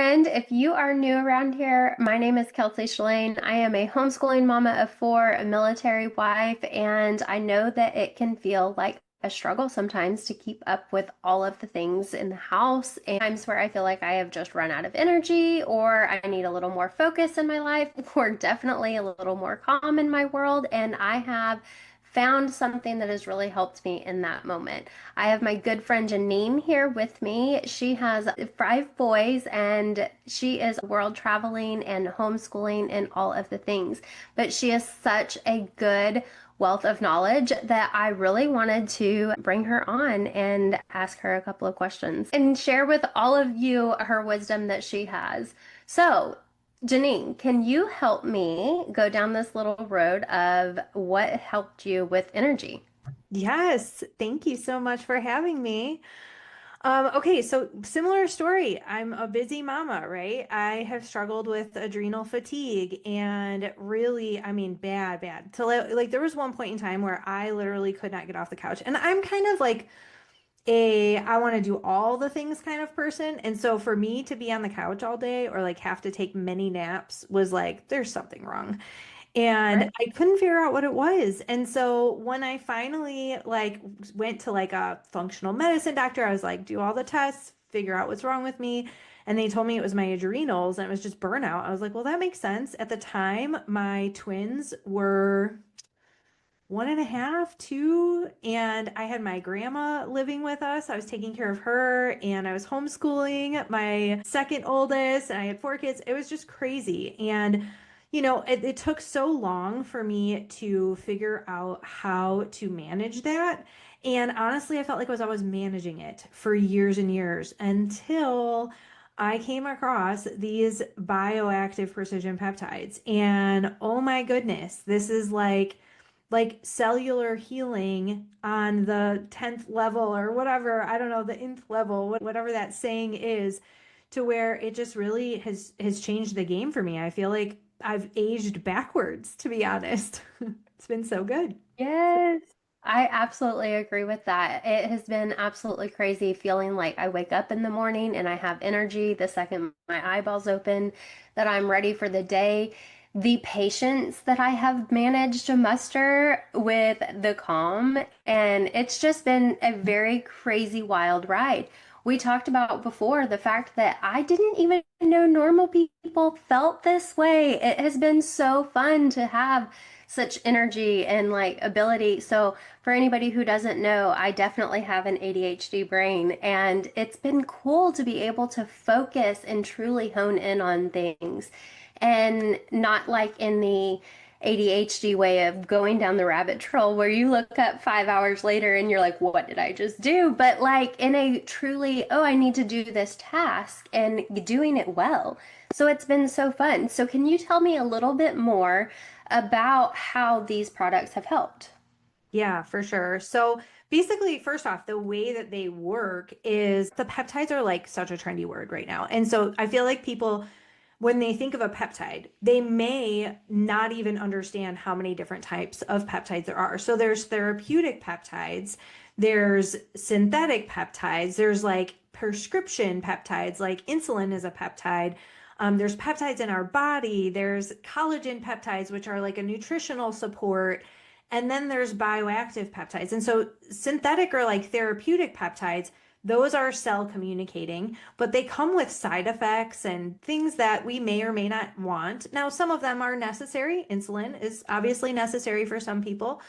friend. If you are new around here, my name is Kelsey Shalane. I am a homeschooling mama of four, a military wife, and I know that it can feel like a struggle sometimes to keep up with all of the things in the house, and times where I feel like I have just run out of energy, or I need a little more focus in my life, or definitely a little more calm in my world. And I have found something that has really helped me in that moment. I have my good friend Janeen here with me. She has five boys and she is world traveling and homeschooling and all of the things. But she is such a good wealth of knowledge that I really wanted to bring her on and ask her a couple of questions and share with all of you her wisdom that she has. So, Janine, can you help me go down this little road of what helped you with energy? Yes, thank you so much for having me. Okay, so similar story. I'm a busy mama, right? I have struggled with adrenal fatigue and really, I mean, bad. So like there was one point in time where I literally could not get off the couch. And I'm kind of like I want to do all the things kind of person. And so for me to be on the couch all day or like have to take many naps was like, there's something wrong. And Right. I couldn't figure out what it was. And so when I finally like went to like a functional medicine doctor, I was like, do all the tests, figure out what's wrong with me. And they told me it was my adrenals and it was just burnout. I was like, well, that makes sense. At the time, my twins were 1.5, 2, and I had my grandma living with us. I was taking care of her and I was homeschooling my second oldest, and I had four kids. It was just crazy. And, it took so long for me to figure out how to manage that. And honestly, I felt like I was always managing it for years and years until I came across these bioactive precision peptides. And oh my goodness, this is like cellular healing on the 10th level or whatever, I don't know, the nth level, whatever that saying is, to where it just really has changed the game for me. I feel like I've aged backwards, to be honest. It's been so good. Yes. I absolutely agree with that. It has been absolutely crazy feeling like I wake up in the morning and I have energy the second my eyeballs open, that I'm ready for the day. The patience that I have managed to muster with the calm, and it's just been a very crazy, wild ride. We talked about before the fact that I didn't even know normal people felt this way. It has been so fun to have such energy and like ability. So, for anybody who doesn't know, I definitely have an ADHD brain, and it's been cool to be able to focus and truly hone in on things and not like in the ADHD way of going down the rabbit trail where you look up 5 hours later and you're like, what did I just do? But like in a truly, oh, I need to do this task and doing it well. So it's been so fun. So, can you tell me a little bit more about how these products have helped? Yeah, for sure. So basically, first off, the way that they work is the peptides are like such a trendy word right now. And so I feel like people, when they think of a peptide, they may not even understand how many different types of peptides there are. So there's therapeutic peptides, there's synthetic peptides, there's like prescription peptides, like insulin is a peptide. There's peptides in our body, there's collagen peptides, which are like a nutritional support. And then there's bioactive peptides. And so synthetic or like therapeutic peptides, those are cell communicating, but they come with side effects and things that we may or may not want. Now, some of them are necessary. Insulin is obviously necessary for some people.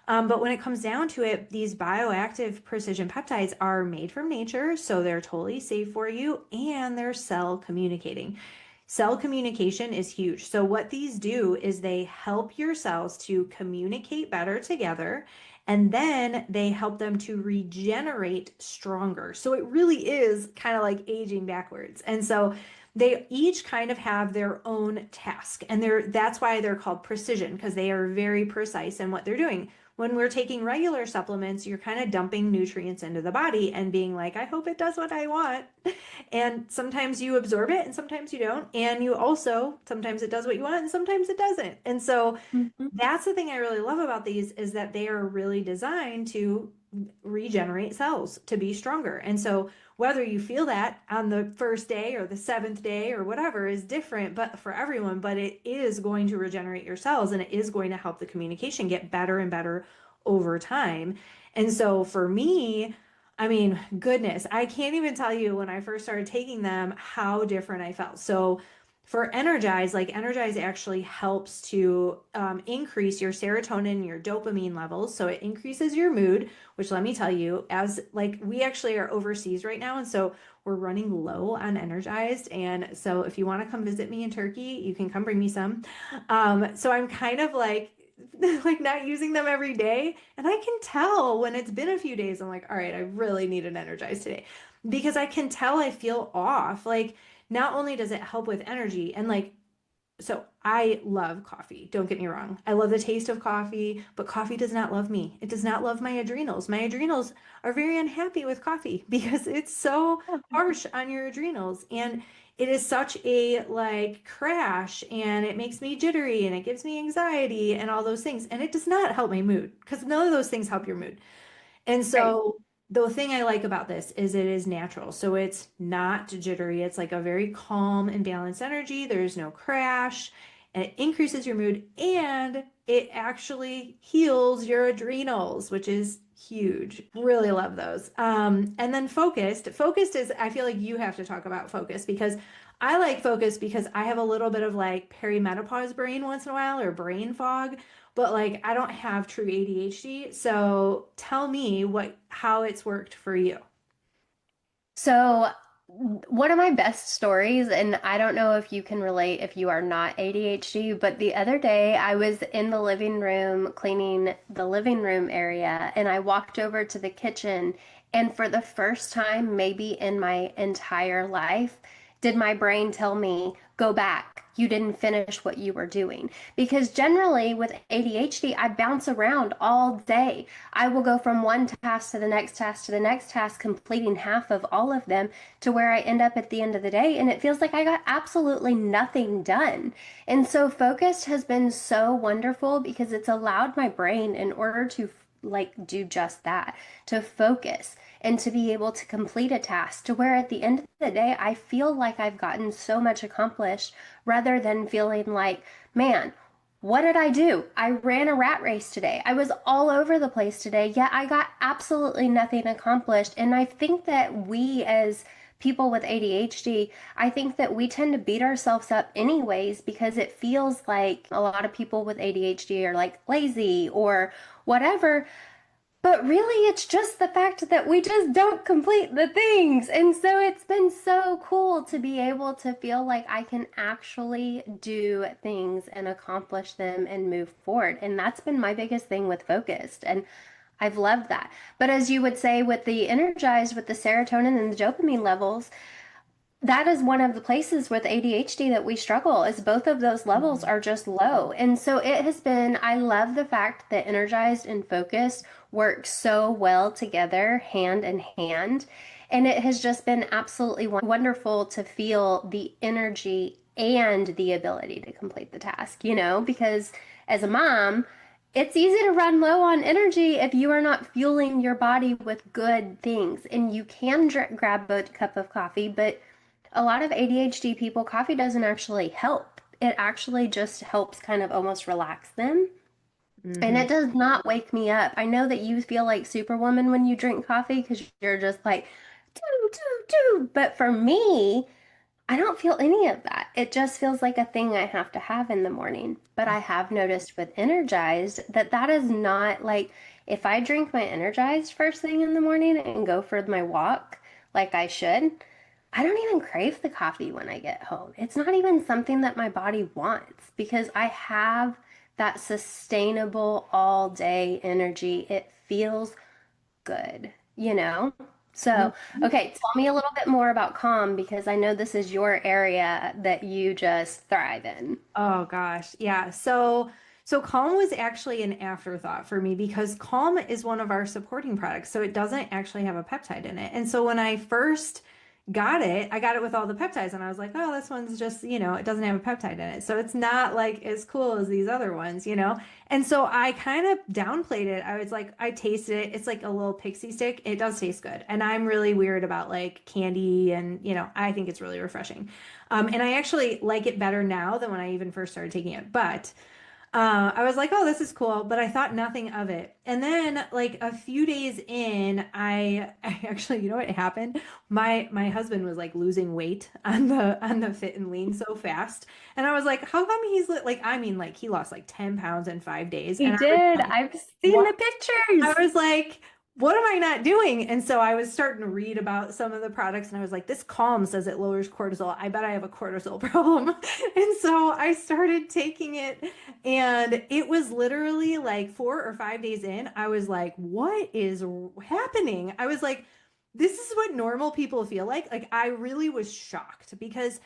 But when it comes down to it, these bioactive precision peptides are made from nature, so they're totally safe for you and they're cell communicating. Cell communication is huge. So, what these do is they help your cells to communicate better together, and then they help them to regenerate stronger. So, it really is kind of like aging backwards. And so, they each kind of have their own task, and that's why they're called precision because they are very precise in what they're doing. When we're taking regular supplements, you're kind of dumping nutrients into the body and being like, I hope it does what I want. And sometimes you absorb it and sometimes you don't. And you also, sometimes it does what you want and sometimes it doesn't. And so Mhm. that's the thing I really love about these is that they are really designed to regenerate cells to be stronger. And so whether you feel that on the first day or the seventh day or whatever is different, but for everyone, but it is going to regenerate your cells and it is going to help the communication get better and better over time. And so for me, I mean, goodness, I can't even tell you when I first started taking them how different I felt. So for Energize, like Energize actually helps to increase your serotonin and your dopamine levels. So it increases your mood, which let me tell you, as like we actually are overseas right now. And so we're running low on Energized. And so if you want to come visit me in Turkey, you can come bring me some. So I'm kind of like, like not using them every day. And I can tell when it's been a few days, I'm like, all right, I really need an Energize today because I can tell I feel off. Like, not only does it help with energy and like, so I love coffee. Don't get me wrong. I love the taste of coffee, but coffee does not love me. It does not love my adrenals. My adrenals are very unhappy with coffee because it's so harsh on your adrenals and it is such a like crash and it makes me jittery and it gives me anxiety and all those things. And it does not help my mood because none of those things help your mood. And Right. so the thing I like about this is it is natural. So it's not jittery. It's like a very calm and balanced energy. There's no crash, and it increases your mood and it actually heals your adrenals, which is huge. Really love those. And then focused. Focused is, I feel like you have to talk about focus because I like focus because I have a little bit of like perimenopause brain once in a while or brain fog but like I don't have true ADHD. So tell me how it's worked for you. So, one of my best stories, and I don't know if you can relate if you are not ADHD, but the other day I was in the living room cleaning the living room area, and I walked over to the kitchen, and for the first time, maybe in my entire life, did my brain tell me, go back. You didn't finish what you were doing. Because generally with ADHD, I bounce around all day. I will go from one task to the next task to the next task, completing half of all of them to where I end up at the end of the day. And it feels like I got absolutely nothing done. And so focus has been so wonderful because it's allowed my brain in order to like do just that, to focus and to be able to complete a task to where at the end of the day, I feel like I've gotten so much accomplished rather than feeling like, man, what did I do? I ran a rat race today. I was all over the place today, yet I got absolutely nothing accomplished. And I think that we, as people with ADHD, I think that we tend to beat ourselves up anyways because it feels like a lot of people with ADHD are like lazy or whatever. But really, it's just the fact that we just don't complete the things. And so it's been so cool to be able to feel like I can actually do things and accomplish them and move forward. And that's been my biggest thing with focused. And I've loved that. But as you would say, with the energized, with the serotonin and the dopamine levels, that is one of the places with ADHD that we struggle is both of those levels Mhm. are just low. And so it has been, I love the fact that energized and focused work so well together, hand in hand. And it has just been absolutely wonderful to feel the energy and the ability to complete the task, because as a mom, it's easy to run low on energy if you are not fueling your body with good things. And you can grab a cup of coffee, but a lot of ADHD people, coffee doesn't actually help. It actually just helps kind of almost relax them. And Mhm. it does not wake me up. I know that you feel like Superwoman when you drink coffee because you're just like, do, do, do. But for me, I don't feel any of that. It just feels like a thing I have to have in the morning. But I have noticed with Energized that that is not like if I drink my Energized first thing in the morning and go for my walk like I should, I don't even crave the coffee when I get home. It's not even something that my body wants because I have that sustainable all day energy. It feels good. So, Mhm. okay, tell me a little bit more about calm because I know this is your area that you just thrive in. Oh gosh. Yeah. So Calm was actually an afterthought for me because Calm is one of our supporting products. So it doesn't actually have a peptide in it. And so when I first got it. I got it with all the peptides, and I was like, oh, this one's just, it doesn't have a peptide in it. So it's not like as cool as these other ones. And so I kind of downplayed it. I was like, I tasted it. It's like a little pixie stick. It does taste good. And I'm really weird about like candy and, I think it's really refreshing. And I actually like it better now than when I even first started taking it. But I was like, oh, this is cool, but I thought nothing of it. And then like a few days in, I actually, you know what happened? My husband was like losing weight on the Fit and Lean so fast. And I was like, how come like I mean like he lost like 10 pounds in 5 days. He And I was did. like, I've seen what? the I pictures. was like, what am I not doing? And so I was starting to read about some of the products and I was like, this Calm says it lowers cortisol. I bet I have a cortisol problem. And so I started taking it and it was literally like 4 or 5 days in. I was like, what is happening? I was like, this is what normal people feel like. Like I really was shocked because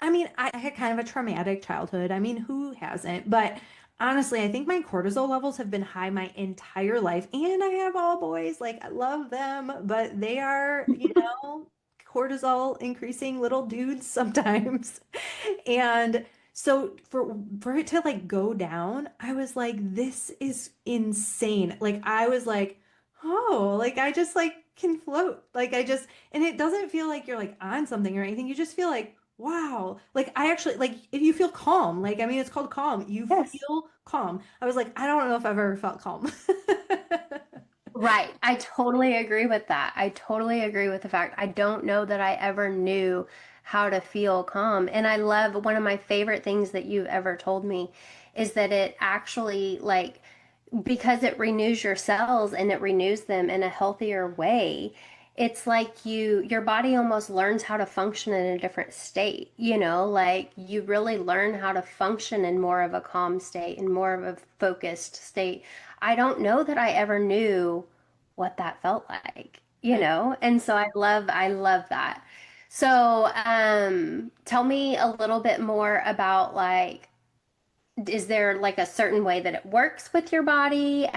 I mean, I had kind of a traumatic childhood. I mean, who hasn't? But honestly, I think my cortisol levels have been high my entire life. And I have all boys. Like, I love them, but they are, cortisol increasing little dudes sometimes. And so for it to like go down, I was like, this is insane. Like I was like, oh, like I just like can float. Like I just and it doesn't feel like you're like on something or anything. You just feel like, wow. Like I actually like if you feel calm, like I mean it's called calm. You Yes. feel calm. I was like, I don't know if I've ever felt calm. Right. I totally agree with that. I totally agree with the fact I don't know that I ever knew how to feel calm. And I love one of my favorite things that you've ever told me is that it actually like because it renews your cells and it renews them in a healthier way. It's like your body almost learns how to function in a different state, like you really learn how to function in more of a calm state and more of a focused state. I don't know that I ever knew what that felt like. And so I love that. So, tell me a little bit more about like, is there like a certain way that it works with your body?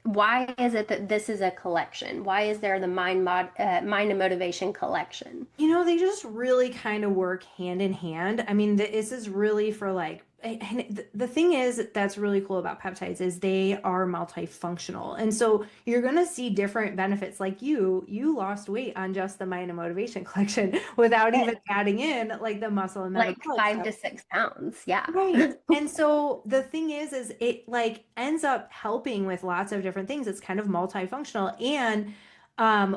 Why is it that this is a collection? Why is there the mind and motivation collection? They just really kind of work hand in hand. I mean, this is really for like, and the thing is that's really cool about peptides is they are multifunctional. And so you're going to see different benefits. Like you lost weight on just the mind and motivation collection without even Yes. adding in like the muscle and Like metabolic five stuff. to 6 pounds. Yeah. Right. And so the thing is it like ends up helping with lots of different things. It's kind of multifunctional. And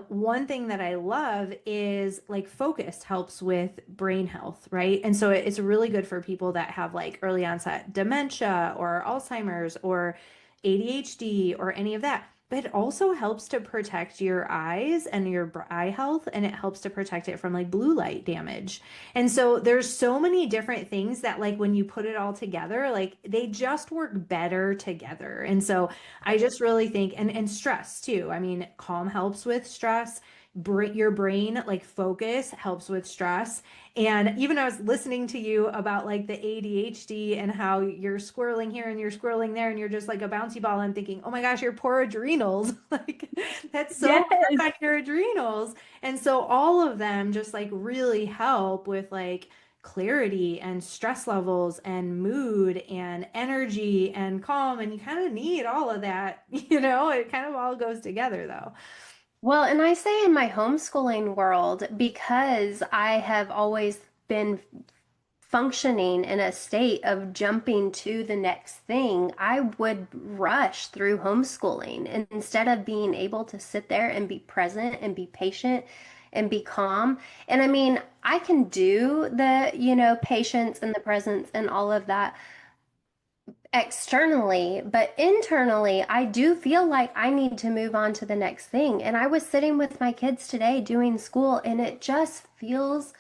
one thing that I love is like focus helps with brain health, right? And so it's really good for people that have like early onset dementia or Alzheimer's or ADHD or any of that. But it also helps to protect your eyes and your eye health, and it helps to protect it from like blue light damage. And so there's so many different things that like when you put it all together, like they just work better together. And so I just really think and stress too. I mean, calm helps with stress. Your brain like focus helps with stress. And even I was listening to you about like the ADHD and how you're squirreling here and you're squirreling there and you're just like a bouncy ball. I'm thinking, oh my gosh, your poor adrenals. Like that's so hard Yes. on your adrenals. And so all of them just like really help with like clarity and stress levels and mood and energy and calm. And you kind of need all of that, it kind of all goes together though. Well, and I say in my homeschooling world, because I have always been functioning in a state of jumping to the next thing, I would rush through homeschooling. And instead of being able to sit there and be present and be patient and be calm. And I mean, I can do the patience and the presence and all of that externally, but internally, I do feel like I need to move on to the next thing. And I was sitting with my kids today doing school, and it just feels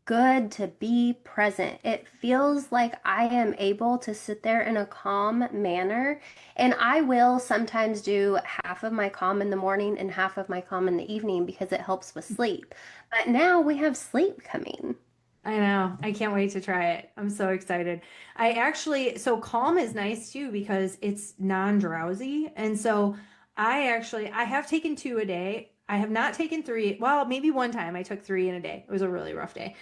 good to be present. It feels like I am able to sit there in a calm manner. And I will sometimes do half of my calm in the morning and half of my calm in the evening because it helps with sleep. But now we have sleep coming. I know. I can't wait to try it. I'm so excited. So Calm is nice too because it's non-drowsy. And so I have taken two a day. I have not taken three. Well, maybe one time I took three in a day. It was a really rough day.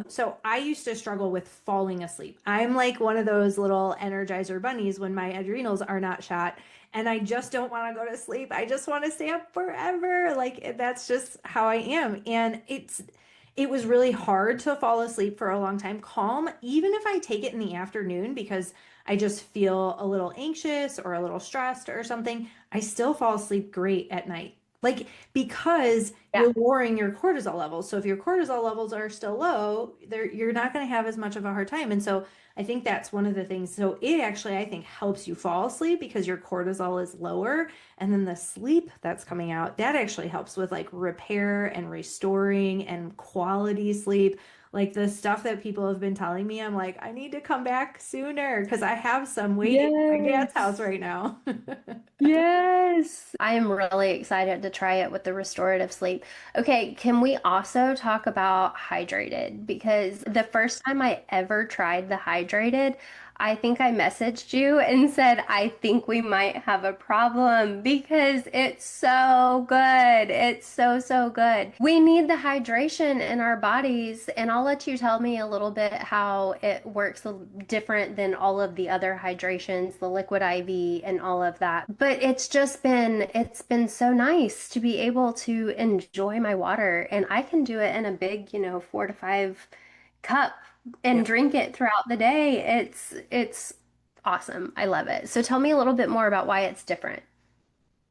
So I used to struggle with falling asleep. I'm like one of those little Energizer bunnies when my adrenals are not shot, and I just don't want to go to sleep. I just want to stay up forever. Like that's just how I am. And it was really hard to fall asleep for a long time calm, even if I take it in the afternoon because I just feel a little anxious or a little stressed or something. I still fall asleep great at night. Like because Yeah. you're lowering your cortisol levels. So if your cortisol levels are still low, you're not going to have as much of a hard time. And so I think that's one of the things. So it actually, I think, helps you fall asleep because your cortisol is lower. And then the sleep that's coming out, that actually helps with like repair and restoring and quality sleep. Like the stuff that people have been telling me, I'm like, I need to come back sooner because I have some waiting at my dad's house Yes. right now. Yes. I am really excited to try it with the restorative sleep. Okay, can we also talk about hydrated? Because the first time I ever tried the hydrated, I think I messaged you and said, I think we might have a problem because it's so good. It's so, so good. We need the hydration in our bodies, and I'll let you tell me a little bit how it works different than all of the other hydrations, the liquid IV and all of that. But it's been so nice to be able to enjoy my water, and I can do it in a big, 4 to 5 cup and Yep. drink it throughout the day. It's awesome. I love it. So tell me a little bit more about why it's different.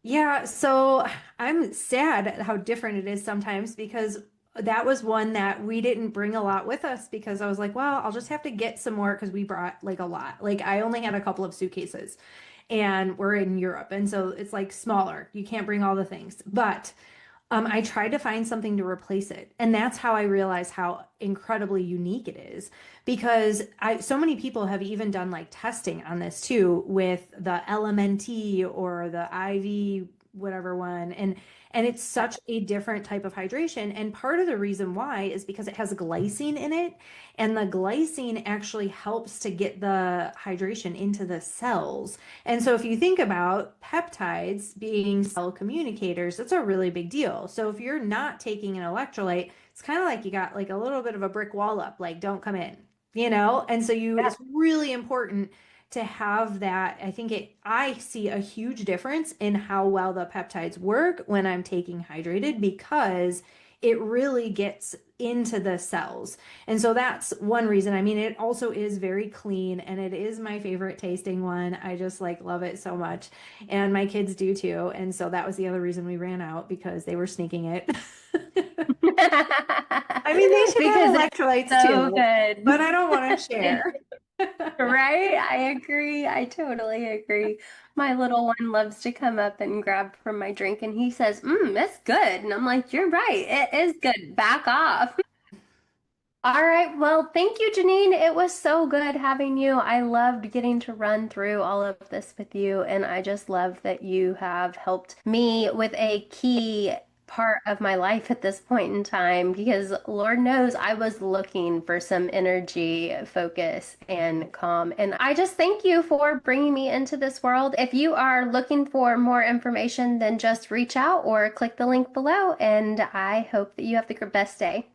Yeah, so I'm sad at how different it is sometimes because that was one that we didn't bring a lot with us because I was like, well, I'll just have to get some more because we brought like a lot. Like I only had a couple of suitcases and we're in Europe. And so it's like smaller. You can't bring all the things. But I tried to find something to replace it. And that's how I realized how incredibly unique it is because so many people have even done like testing on this too with the LMNT or the IV whatever one. And it's such a different type of hydration. And part of the reason why is because it has glycine in it. And the glycine actually helps to get the hydration into the cells. And so if you think about peptides being cell communicators, that's a really big deal. So if you're not taking an electrolyte, it's kind of like you got like a little bit of a brick wall up, like don't come in, you know? And so Yeah. it's really important to have that. I see a huge difference in how well the peptides work when I'm taking hydrated because it really gets into the cells. And so that's one reason. I mean, it also is very clean and it is my favorite tasting one. I just like love it so much. And my kids do too. And so that was the other reaon we ran out because they were sneaking it. I mean, they should have Because it's electrolytes so too, good. but I don't want to share. Right? I agree. I totally agree. My little one loves to come up and grab from my drink and he says, it's good. And I'm like, you're right. It is good. Back off. All right. Well, thank you, Janine. It was so good having you. I loved getting to run through all of this with you, and I just love that you have helped me with a key part of my life at this point in time because Lord knows I was looking for some energy, focus, and calm. And I just thank you for bringing me into this world. If you are looking for more information, then just reach out or click the link below, and I hope that you have the best day.